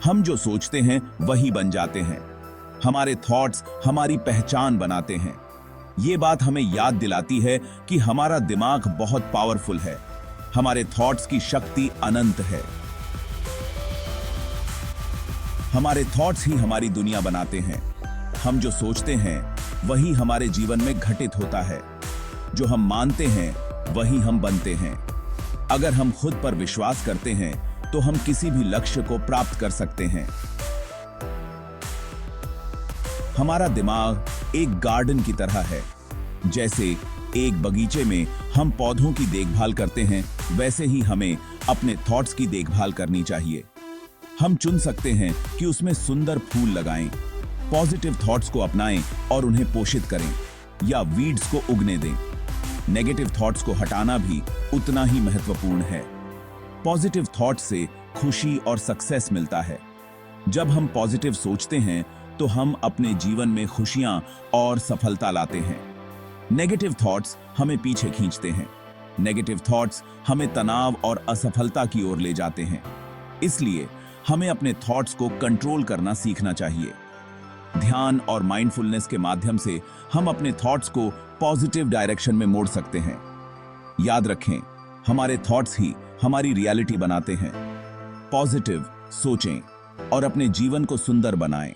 हम जो सोचते हैं वही बन जाते हैं। हमारे थॉट्स हमारी पहचान बनाते हैं। ये बात हमें याद दिलाती है कि हमारा दिमाग बहुत पावरफुल है। हमारे थॉट्स की शक्ति अनंत है। हमारे थॉट्स ही हमारी दुनिया बनाते हैं। हम जो सोचते हैं वही हमारे जीवन में घटित होता है। जो हम मानते हैं वही हम बनते हैं। अगर हम खुद पर विश्वास करते हैं तो हम किसी भी लक्ष्य को प्राप्त कर सकते हैं। हमारा दिमाग एक गार्डन की तरह है। जैसे एक बगीचे में हम पौधों की देखभाल करते हैं, वैसे ही हमें अपने थॉट्स की देखभाल करनी चाहिए। हम चुन सकते हैं कि उसमें सुंदर फूल लगाएं, पॉजिटिव थॉट्स को अपनाएं और उन्हें पोषित करें, या वीड्स को उगने दें। नेगेटिव थॉट्स को हटाना भी उतना ही महत्वपूर्ण है। पॉजिटिव थॉट्स से खुशी और सक्सेस मिलता है। जब हम पॉजिटिव सोचते हैं तो हम अपने जीवन में खुशियां और सफलता लाते हैं। नेगेटिव थॉट्स हमें पीछे खींचते हैं। नेगेटिव थॉट्स हमें तनाव और असफलता की ओर ले जाते हैं। इसलिए हमें अपने थॉट्स को कंट्रोल करना सीखना चाहिए। ध्यान और माइंडफुलनेस के माध्यम से हम अपने थॉट्स को पॉजिटिव डायरेक्शन में मोड़ सकते हैं। याद रखें, हमारे थॉट्स ही हमारी रियलिटी बनाते हैं। पॉजिटिव सोचें और अपने जीवन को सुंदर बनाएं।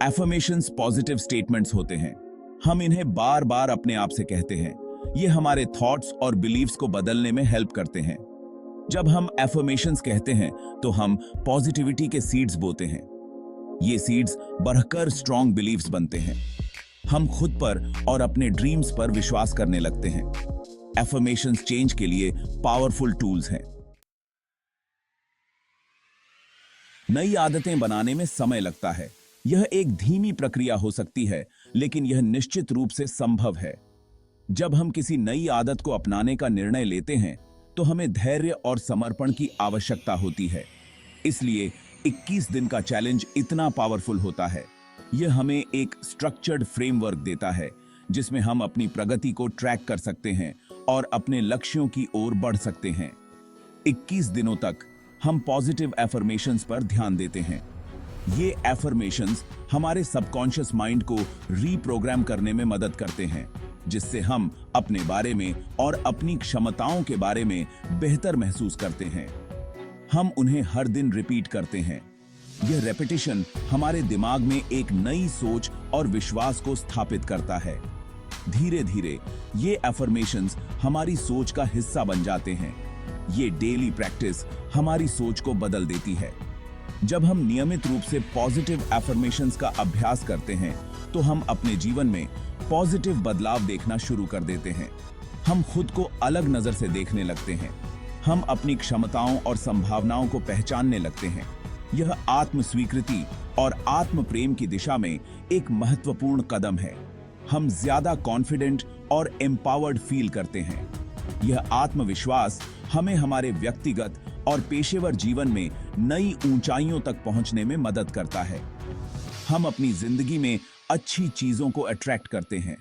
एफर्मेशंस पॉजिटिव स्टेटमेंट्स होते हैं। हम इन्हें बार बार अपने आप से कहते हैं। ये हमारे थॉट्स और बिलीव्स को बदलने में हेल्प करते हैं। जब हम एफर्मेशंस कहते हैं तो हम पॉजिटिविटी के सीड्स बोते हैं। ये सीड्स बढ़कर स्ट्रॉन्ग बिलीव्स बनते हैं। हम खुद पर और अपने ड्रीम्स पर विश्वास करने लगते हैं। एफर्मेशंस चेंज के लिए पावरफुल टूल्स हैं। नई आदतें बनाने में समय लगता है। यह एक धीमी प्रक्रिया हो सकती है, लेकिन यह निश्चित रूप से संभव है। जब हम किसी नई आदत को अपनाने का निर्णय लेते हैं तो हमें धैर्य और समर्पण की आवश्यकता होती है। इसलिए 21 दिन का चैलेंज इतना पावरफुल होता है। यह हमें एक स्ट्रक्चर्ड फ्रेमवर्क देता है जिसमें हम अपनी प्रगति को ट्रैक कर सकते हैं और अपने लक्ष्यों की ओर बढ़ सकते हैं। 21 दिनों तक हम पॉजिटिव एफर्मेशंस पर ध्यान देते हैं। ये एफर्मेशंस हमारे सबकॉन्शियस माइंड को रीप्रोग्राम करने में मदद करते हैं, जिससे हम अपने बारे में और अपनी क्षमताओं के बारे में बेहतर महसूस करते हैं। हम उन्हें हर दिन रिपीट करते हैं। यह रेपिटेशन हमारे दिमाग में एक नई सोच और विश्वास को स्थापित करता है। धीरे धीरे ये एफर्मेशंस हमारी सोच का हिस्सा बन जाते हैं। ये डेली प्रैक्टिस हमारी सोच को बदल देती है। जब हम नियमित रूप से पॉजिटिव एफर्मेशंस का अभ्यास करते हैं तो हम अपने जीवन में पॉजिटिव बदलाव देखना शुरू कर देते हैं। हम खुद को अलग नजर से देखने लगते हैं। हम अपनी क्षमताओं और संभावनाओं को पहचानने लगते हैं। यह आत्म स्वीकृति और आत्म प्रेम की दिशा में एक महत्वपूर्ण कदम है। हम ज्यादा कॉन्फिडेंट और एम्पावर्ड फील करते हैं। यह आत्मविश्वास हमें हमारे व्यक्तिगत और पेशेवर जीवन में नई ऊंचाइयों तक पहुंचने में मदद करता है। हम अपनी जिंदगी में अच्छी चीजों को अट्रैक्ट करते हैं।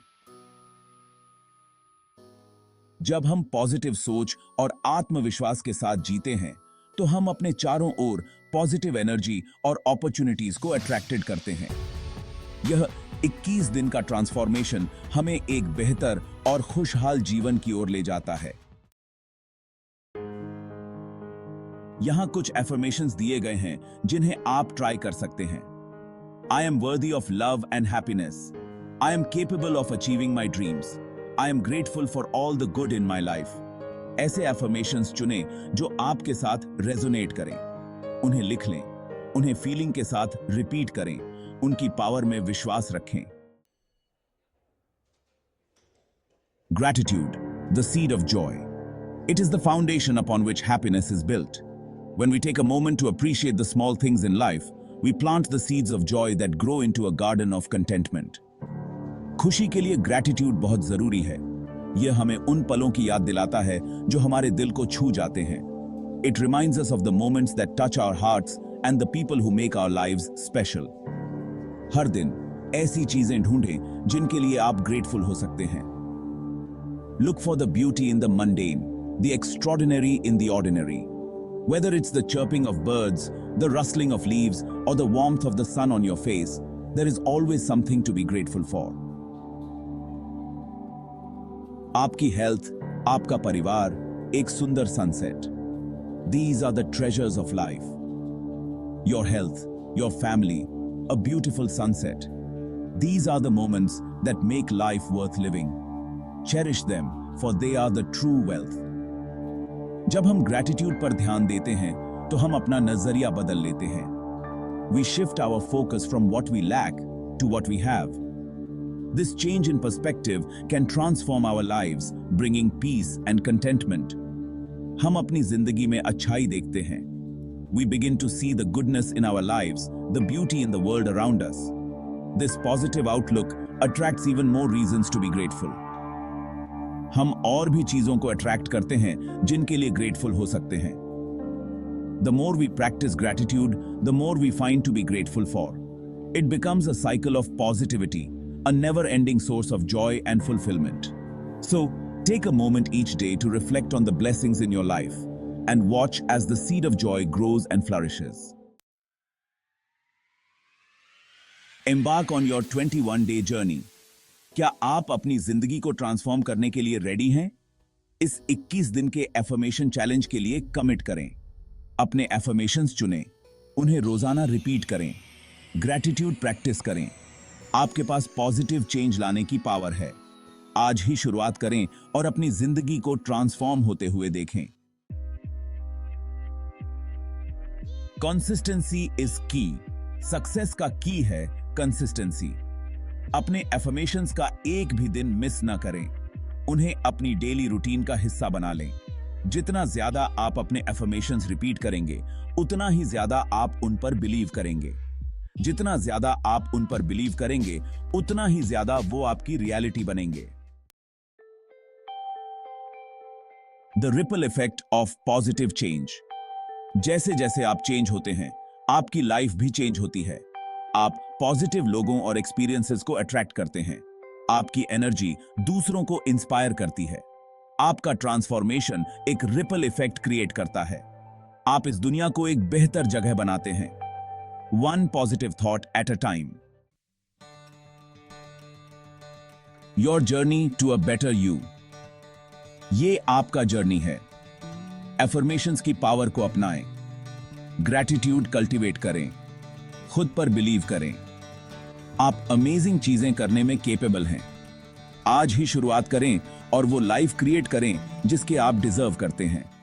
जब हम पॉजिटिव सोच और आत्मविश्वास के साथ जीते हैं तो हम अपने चारों ओर पॉजिटिव एनर्जी और अपॉर्चुनिटीज को अट्रैक्टेड करते हैं। यह 21 दिन का ट्रांसफॉर्मेशन हमें एक बेहतर और खुशहाल जीवन की ओर ले जाता है। यहां कुछ एफर्मेशंस दिए गए हैं जिन्हें आप ट्राई कर सकते हैं। I am worthy of love and happiness. I am capable of achieving my dreams. I am grateful for all the good in my life. ऐसे एफर्मेशंस चुनें जो आपके साथ रेजोनेट करें। उन्हें लिख लें, उन्हें फीलिंग के साथ रिपीट करें, उनकी पावर में विश्वास रखें। Gratitude, the seed of joy. It is the foundation upon which happiness is built. When we take a moment to appreciate the small things in life, we plant the seeds of joy that grow into a garden of contentment. खुशी के लिए gratitude बहुत जरूरी है। यह हमें उन पलों की याद दिलाता है जो हमारे दिल को छू जाते हैं। It reminds us of the moments that touch our hearts and the people who make our lives special. हर दिन ऐसी चीजें ढूंढें जिनके लिए आप ग्रेटफुल हो सकते हैं। Look for the beauty in the mundane, the extraordinary in the ordinary. Whether it's the chirping of birds, the rustling of leaves, or the warmth of the sun on your face, there is always something to be grateful for. आपकी health, आपका परिवार, एक सुंदर sunset. These are the treasures of life. Your health, your family, a beautiful sunset. These are the moments that make life worth living. Cherish them, for they are the true wealth. जब हम gratitude पर ध्यान देते हैं, तो हम अपना नजरिया बदल लेते हैं. We shift our focus from what we lack to what we have. This change in perspective can transform our lives, bringing peace and contentment. हम अपनी जिंदगी में अच्छाई देखते हैं. We begin to see the goodness in our lives, the beauty in the world around us. This positive outlook attracts even more reasons to be grateful. हम और भी चीजों को अट्रैक्ट करते हैं जिनके लिए ग्रेटफुल हो सकते हैं. The more we practice gratitude, the more we find to be grateful for. It becomes a cycle of positivity, a never-ending source of joy and fulfillment. So, take a moment each day to reflect on the blessings in your life and watch as the seed of joy grows and flourishes. Embark on your 21-day journey. क्या आप अपनी जिंदगी को transform करने के लिए ready हैं? इस 21 दिन के एफर्मेशन चैलेंज के लिए कमिट करें. अपने एफर्मेशंस चुनें, उन्हें रोजाना रिपीट करें, ग्रैटिट्यूड प्रैक्टिस करें. आपके पास पॉजिटिव चेंज लाने की पावर है. आज ही शुरुआत करें और अपनी जिंदगी को ट्रांसफॉर्म होते हुए देखें. कंसिस्टेंसी इज की. सक्सेस का की है कंसिस्टेंसी. अपने एफर्मेशंस का एक भी दिन मिस ना करें. उन्हें अपनी डेली रूटीन का हिस्सा बना लें. जितना ज्यादा आप अपने एफर्मेशंस रिपीट करेंगे, उतना ही ज्यादा आप उन पर बिलीव करेंगे. जितना ज्यादा आप उन पर बिलीव करेंगे, उतना ही ज्यादा वो आपकी रियलिटी बनेंगे. The ripple effect of positive change. जैसे जैसे आप चेंज होते हैं, आपकी लाइफ भी चेंज होती है. आप पॉजिटिव लोगों और एक्सपीरियंसेस को अट्रैक्ट करते हैं. आपकी एनर्जी दूसरों को इंस्पायर करती है. आपका ट्रांसफॉर्मेशन एक रिपल इफेक्ट क्रिएट करता है. आप इस दुनिया को एक बेहतर जगह बनाते हैं. One positive thought at a time. Your journey to a better you. ये आपका जर्नी है. एफर्मेशंस की पावर को अपनाएं. ग्रैटिट्यूड कल्टीवेट करें. खुद पर बिलीव करें. आप अमेजिंग चीजें करने में केपेबल हैं. आज ही शुरुआत करें और वो लाइफ क्रिएट करें जिसके आप डिजर्व करते हैं.